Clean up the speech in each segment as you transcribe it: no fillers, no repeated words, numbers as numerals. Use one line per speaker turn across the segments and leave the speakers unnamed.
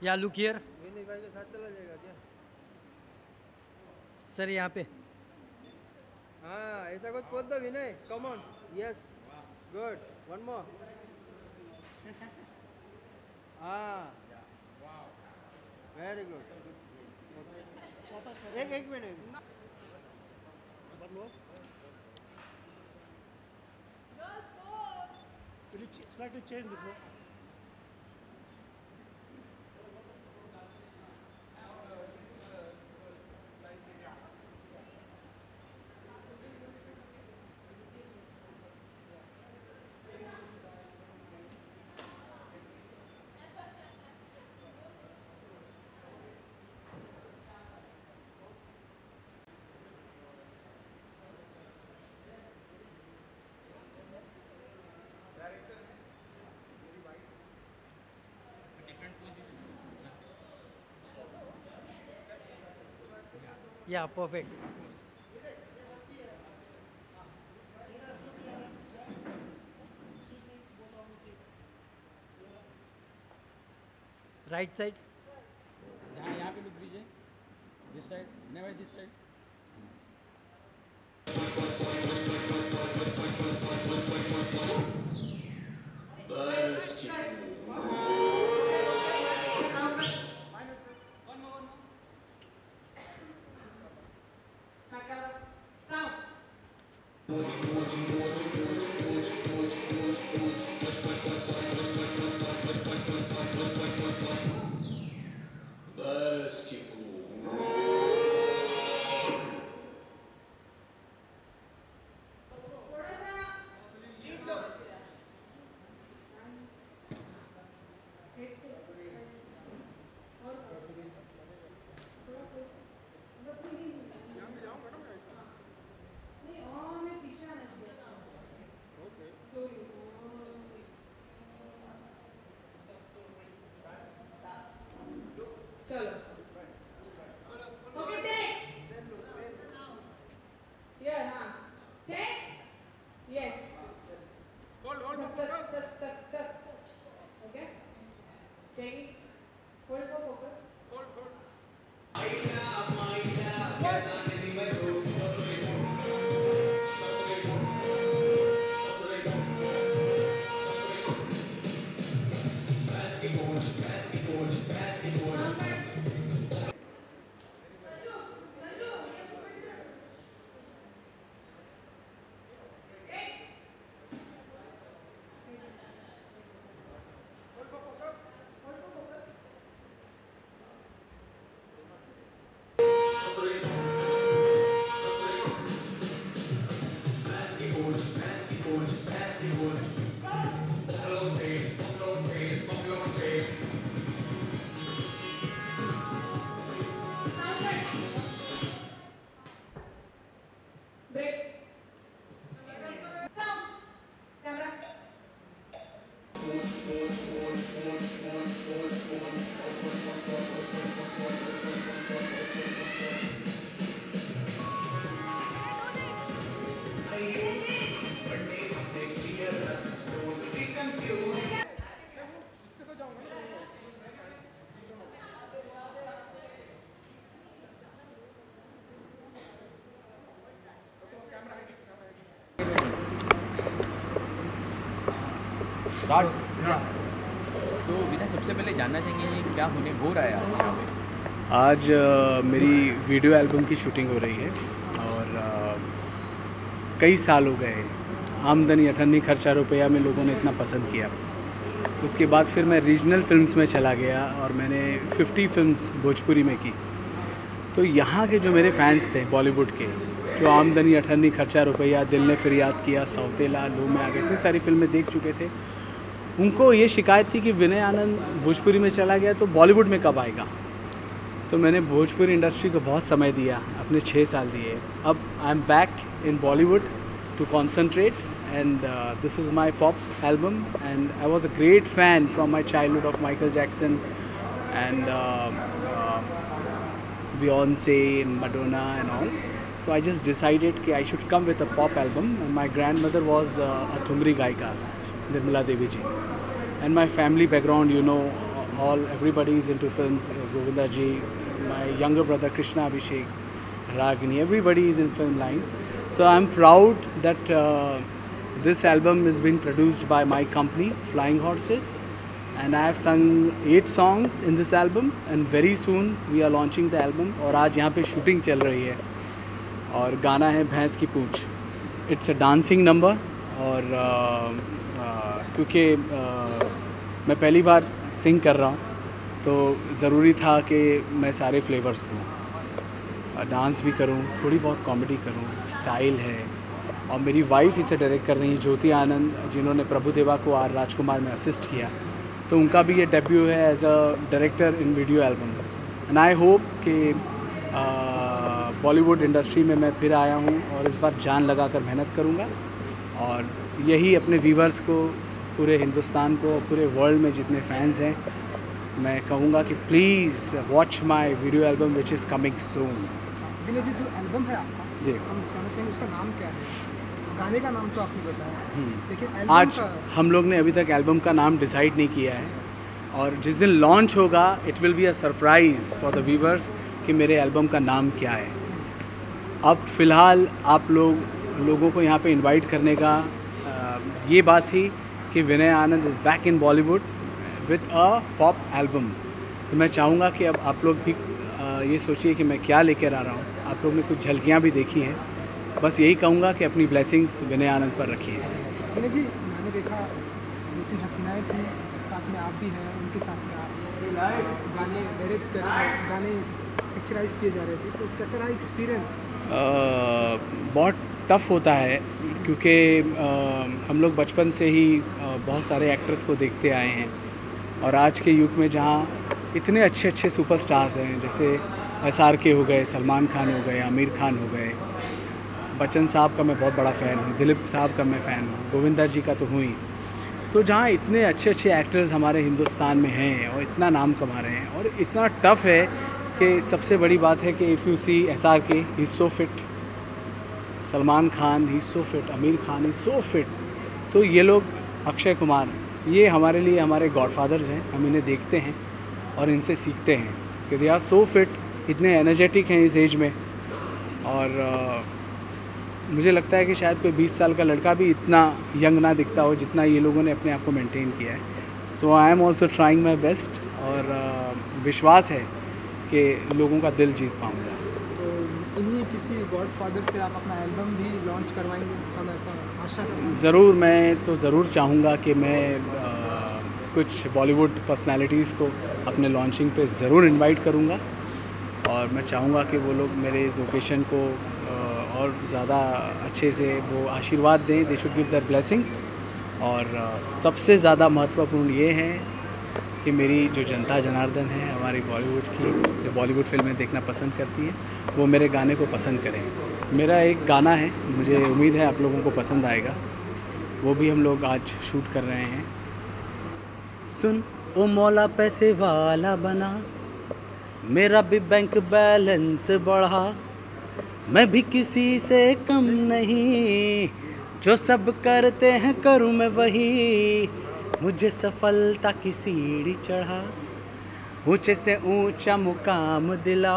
या look here
विनय भाई के साथ चला जाएगा क्या?
सर यहाँ पे
हाँ ऐसा कुछ बोल दो Vinay. Come on. Yes good. One more. हाँ वेरी गुड. एक minute.
Will you slightly change this one?
या परफेक्ट. Right side.
यहाँ पे लुक दीजिए. This side. नहीं भाई दिस साइड.
चलो ओके टेक या हाँ टेक यस होल्ड तक okay take hold for focus
start. तो विनय सबसे पहले जानना चाहेंगे क्या होने हो रहा है आज यहाँ पे.
आज मेरी वीडियो एल्बम की शूटिंग हो रही है और कई साल हो गए. आमदनी अठन्नी खर्चा रुपया में लोगों ने इतना पसंद किया. उसके बाद फिर मैं रीजनल फिल्म्स में चला गया और मैंने 50 फिल्म्स भोजपुरी में की. तो यहाँ के जो मेरे फैंस थे बॉलीवुड के, जो आमदनी अठन्नी खर्चा रुपया, दिल ने फिर याद किया, सौतेला, लो में आ गए, इतनी सारी फिल्में देख चुके थे. उनको ये शिकायत थी कि विनय आनंद भोजपुरी में चला गया तो बॉलीवुड में कब आएगा. तो मैंने भोजपुरी इंडस्ट्री को बहुत समय दिया, अपने 6 साल दिए. अब I am back in Bollywood to concentrate and this is my pop album, and I was a great fan from my childhood of Michael Jackson and Beyonce and Madonna and all. So I just decided that I should come with a pop album. And my grandmother was a Thumri Gaika, Nirmala Devi ji, and my family background, you know, everybody is into films. Govinda ji, my younger brother Krishna Abhishek, Ragini, everybody is in film line. So I'm proud that this album is being produced by my company, Flying Horses, and I have sung 8 songs in this album, and very soon we are launching the album. और आज यहाँ पे shooting चल रही है और गाना है भैंस की पूंछ. इट्स अ डांसिंग नंबर, और क्योंकि मैं पहली बार सिंग कर रहा हूँ तो ज़रूरी था कि मैं सारे फ्लेवर्स दूँ, डांस भी करूँ, थोड़ी बहुत कॉमेडी करूँ, स्टाइल है. और मेरी वाइफ इसे डायरेक्ट कर रही है, ज्योति आनंद, जिन्होंने प्रभुदेवा को आर राजकुमार में असिस्ट किया, तो उनका भी ये डेब्यू है as a director in video album. And I hope कि बॉलीवुड इंडस्ट्री में मैं फिर आया हूँ और इस बार जान लगा कर मेहनत करूँगा, और यही अपने व्यूवर्स को, पूरे हिंदुस्तान को, पूरे वर्ल्ड में जितने फैंस हैं, मैं कहूँगा कि please watch my video album which is coming soon.
Vinay ji, जो एल्बम है आपका,
जी,
हम जानना चाहेंगे उसका नाम क्या है? गाने का नाम तो आपने बताया, लेकिन एल्बम
आज
का
हम लोग ने अभी तक एल्बम का नाम डिसाइड नहीं किया है, और जिस दिन लॉन्च होगा it will be a surprise for the viewers कि मेरे एल्बम का नाम क्या है. अब फ़िलहाल आप लोगों को यहाँ पे इनवाइट करने का ये बात थी कि Vinay Anand is back in Bollywood with a pop album. तो मैं चाहूँगा कि अब आप लोग भी ये सोचिए कि मैं क्या लेकर आ रहा हूँ. आप लोग ने कुछ झलकियाँ भी देखी हैं, बस यही कहूँगा कि अपनी ब्लेसिंग्स विनय आनंद पर रखिए.
विनय जी, मैंने देखा 2-3 हसीनाएँ थी, साथ में आप भी हैं, उनके साथ में आप गाने डायरेक्ट कर, गाने पिक्चराइज किए जा रहे थे, तो कैसा रहा एक्सपीरियंस?
बहुत टफ़ होता है, क्योंकि हम लोग बचपन से ही बहुत सारे एक्टर्स को देखते आए हैं, और आज के युग में जहाँ इतने अच्छे अच्छे सुपरस्टार्स हैं, जैसे SRK हो गए, सलमान खान हो गए, आमिर खान हो गए, बच्चन साहब का मैं बहुत बड़ा फ़ैन हूँ, दिलीप साहब का मैं फ़ैन हूँ, गोविंदा जी का तो हूँ ही. तो जहाँ इतने अच्छे अच्छे एक्टर्स हमारे हिंदुस्तान में हैं और इतना नाम कमा रहे हैं, और इतना टफ़ है कि सबसे बड़ी बात है कि if you see SRK, he is so fit, Salman Khan he is so fit, Aamir Khan is so fit. तो ये लोग, अक्षय कुमार, ये हमारे लिए हमारे गॉडफादर्स हैं. हम इन्हें देखते हैं और इनसे सीखते हैं कि दे आर सो फिट, इतने एनर्जेटिक हैं इस एज में. और मुझे लगता है कि शायद कोई 20 साल का लड़का भी इतना यंग ना दिखता हो जितना ये लोगों ने अपने आप को मेंटेन किया है. So I am also trying my best, और विश्वास है कि लोगों का दिल जीत पाऊँगा.
तो इन्हीं किसी गॉडफादर से आप अपना एल्बम भी लॉन्च करवाएंगे, हम ऐसा आशा करें?
ज़रूर, मैं तो ज़रूर चाहूँगा कि मैं कुछ बॉलीवुड पर्सनालिटीज़ को अपने लॉन्चिंग पे ज़रूर इनवाइट करूँगा, और मैं चाहूँगा कि वो लोग मेरे इस ओकेशन को और ज़्यादा अच्छे से वो आशीर्वाद दें. They should give their blessings. और सबसे ज़्यादा महत्वपूर्ण ये है कि मेरी जो जनता जनार्दन है हमारी बॉलीवुड की, जो बॉलीवुड फिल्में देखना पसंद करती है, वो मेरे गाने को पसंद करें. मेरा एक गाना है, मुझे उम्मीद है आप लोगों को पसंद आएगा, वो भी हम लोग आज शूट कर रहे हैं. सुन ओ मौला पैसे वाला बना, मेरा भी बैंक बैलेंस बढ़ा, मैं भी किसी से कम नहीं, जो सब करते हैं करूँ मैं वही, मुझे सफलता की सीढ़ी चढ़ा, ऊंचे से ऊंचा मुकाम दिला,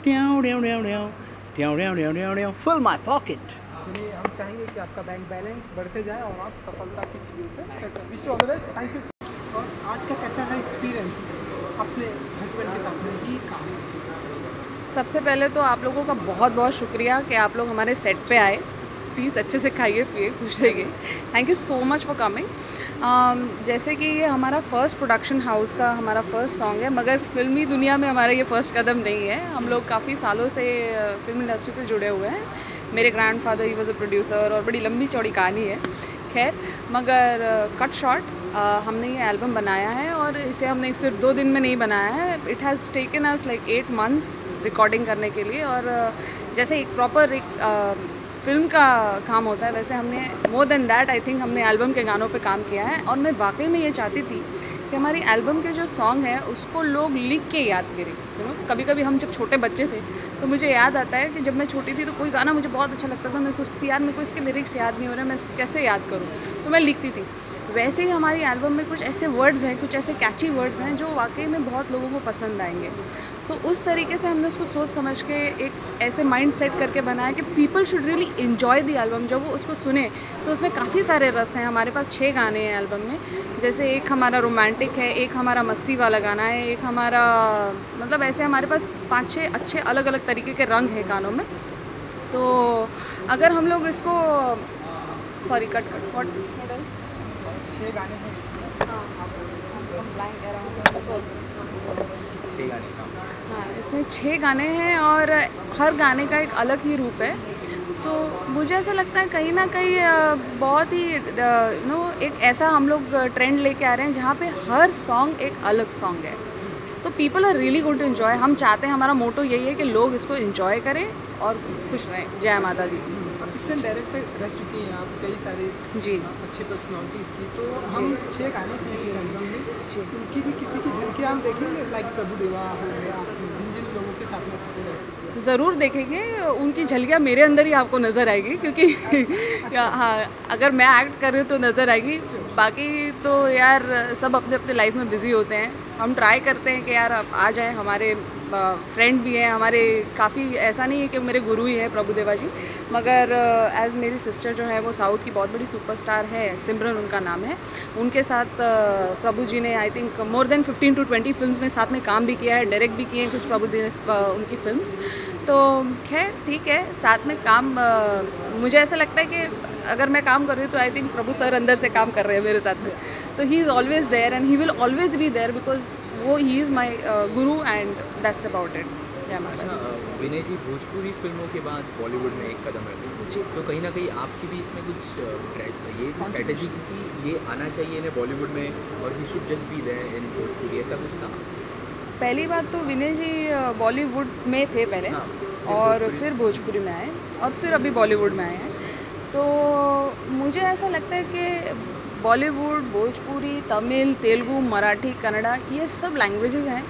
ट्याऊ ट्याऊ ट्याऊ ट्याऊ ट्याऊ ट्याऊ ट्याऊ ट्याऊ ट्याऊ, फिल माय पॉकेट.
चलिए, हम चाहेंगे कि आपका बैंक बैलेंस बढ़ते जाए और आप सफलता की सीढ़ी पे चढ़ते. Wish you all the best. Thank you. और आज का कैसा रहा एक्सपीरियंस अपने हस्बैंड के साथ में ही काम?
सबसे पहले तो आप लोगों का बहुत बहुत शुक्रिया कि आप लोग हमारे सेट पे आए. प्लीज़ अच्छे से खाइए पिए, खुश रहिए. Thank you so much for coming. जैसे कि ये हमारा फर्स्ट प्रोडक्शन हाउस का हमारा फर्स्ट सॉन्ग है, मगर फिल्मी दुनिया में हमारा ये फर्स्ट कदम नहीं है. हम लोग काफ़ी सालों से फिल्म इंडस्ट्री से जुड़े हुए हैं. मेरे grandfather he was a producer, और बड़ी लंबी चौड़ी कहानी है. खैर, मगर कट शॉर्ट, हमने ये एल्बम बनाया है, और इसे हमने सिर्फ 2 दिन में नहीं बनाया है. It has taken us like 8 months recording करने के लिए. और जैसे एक प्रॉपर एक फिल्म का काम होता है, वैसे हमने more than that I think हमने एल्बम के गानों पे काम किया है। और मैं वाकई में ये चाहती थी कि हमारी एल्बम के जो सॉन्ग है उसको लोग लिख के याद करें। कभी कभी हम जब छोटे बच्चे थे तो मुझे याद आता है कि जब मैं छोटी थी तो कोई गाना मुझे बहुत अच्छा लगता था, मैं सोचती थी यार मेरे को इसके लिरिक्स याद नहीं हो रहे, मैं इसको कैसे याद करूँ, तो मैं लिखती थी। वैसे ही हमारी एल्बम में कुछ ऐसे वर्ड्स हैं, कुछ ऐसे कैची वर्ड्स हैं जो वाकई में बहुत लोगों को पसंद आएंगे। तो उस तरीके से हमने उसको सोच समझ के एक ऐसे माइंड सेट करके बनाया कि people should really enjoy the album. जब वो उसको सुने तो उसमें काफ़ी सारे रस हैं। हमारे पास 6 गाने हैं एल्बम में, जैसे एक हमारा रोमांटिक है, एक हमारा मस्ती वाला गाना है, एक हमारा मतलब ऐसे हमारे पास 5-6 अच्छे अलग अलग तरीके के रंग हैं गानों में। तो अगर हम लोग इसको सॉरी कट व्हाट
6 गाने हैं इसमें।
हाँ, इसमें 6 गाने हैं और हर गाने का एक अलग ही रूप है। तो मुझे ऐसा लगता है कहीं ना कहीं बहुत ही एक ऐसा हम लोग ट्रेंड लेके आ रहे हैं जहाँ पे हर सॉन्ग एक अलग सॉन्ग है। तो people are really going to enjoy. हम चाहते हैं, हमारा मोटो यही है कि लोग इसको एंजॉय करें और खुश रहें। जय माता दी।
असिस्टेंट डायरेक्टर रह चुकी हैं आप कई सारे
जी
अच्छी पर्सनैलिटीज़ की, तो हम 6 गाने हैं इस एल्बम में,
जी।
उनकी भी किसी की झलकियाँ हम देखेंगे, लाइक प्रभुदेवा हो गया, जिन जिन लोगों के साथ में असिस्टेंट डायरेक्टर।
ज़रूर देखेंगे, उनकी झलकियाँ मेरे अंदर ही आपको नज़र आएगी क्योंकि हाँ अगर मैं एक्ट कर रही हूँ तो नज़र आएगी। बाकी तो यार सब अपने अपने लाइफ में बिज़ी होते हैं। हम ट्राई करते हैं कि यार आ जाए, हमारे फ्रेंड भी हैं हमारे काफ़ी, ऐसा नहीं है कि मेरे गुरु ही हैं प्रभुदेवा जी, मगर एज मेरी सिस्टर जो है वो साउथ की बहुत बड़ी सुपरस्टार है, सिमरन उनका नाम है। उनके साथ प्रभु जी ने I think more than 15 to 20 films में साथ में काम भी किया है, डायरेक्ट भी किए हैं कुछ उनकी फिल्म्स। तो खैर ठीक है, साथ में काम मुझे ऐसा लगता है कि अगर मैं काम कर रही हूँ तो आई थिंक प्रभु सर अंदर से काम कर रहे हैं मेरे साथ में। तो he is always there and he will always be there because वो he is my guru and that's about it.
Vinay ji Bhojpuri फिल्मों के बाद बॉलीवुड में एक कदम रखे
जी।
तो कहीं ना कहीं आपकी भी इसमें कुछ ये स्ट्रेटेजी थी कि ये आना चाहिए इन्हें बॉलीवुड में और he should just be there in Bhojpuri, ऐसा कुछ था?
पहली बात तो विनय जी बॉलीवुड में थे पहले,
हाँ,
और फिर भोजपुरी में आए और फिर अभी बॉलीवुड में आए हैं। तो मुझे ऐसा लगता है कि बॉलीवुड, भोजपुरी, तमिल, तेलुगु, मराठी, कन्नड़ा ये सब लैंग्वेजेस हैं।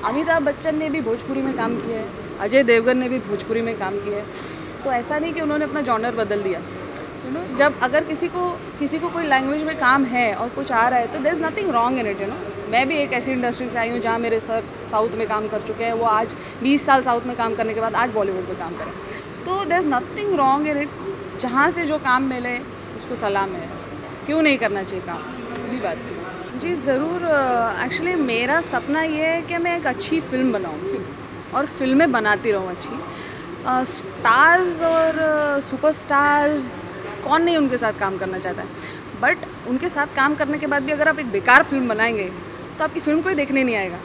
अमिताभ बच्चन ने भी भोजपुरी में काम किया है, अजय देवगन ने भी भोजपुरी में काम किया है। तो ऐसा नहीं कि उन्होंने अपना जॉनर बदल दिया। जब अगर किसी को कोई लैंग्वेज में काम है और कुछ आ रहा है तो there is nothing wrong in it. मैं भी एक ऐसी इंडस्ट्री से आई हूँ जहाँ मेरे सर साउथ में काम कर चुके हैं, वो आज 20 साल साउथ में काम करने के बाद आज बॉलीवुड में काम करें। तो there is nothing wrong in it. जहाँ से जो काम मिले उसको सलाम है, क्यों नहीं करना चाहिए काम, सीधी बात है। जी ज़रूर। एक्चुअली मेरा सपना ये है कि मैं एक अच्छी फिल्म बनाऊँ और फिल्में बनाती रहूँ अच्छी। स्टार्स और सुपरस्टार्स कौन नहीं उनके साथ काम करना चाहता है, बट उनके साथ काम करने के बाद भी अगर आप एक बेकार फिल्म बनाएंगे तो आपकी फिल्म कोई देखने नहीं आएगा,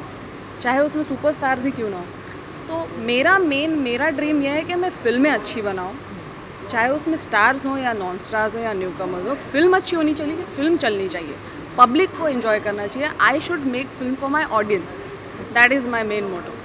चाहे उसमें सुपरस्टार्स ही क्यों ना हो। तो मेरा ड्रीम यह है कि मैं फिल्में अच्छी बनाऊँ, चाहे उसमें स्टार्स हों या नॉन स्टार्स हों या न्यू कमर्स हो। फिल्म अच्छी होनी चाहिए, फिल्म चलनी चाहिए, पब्लिक को एंजॉय करना चाहिए। I should make film for my audience, that is my main motto.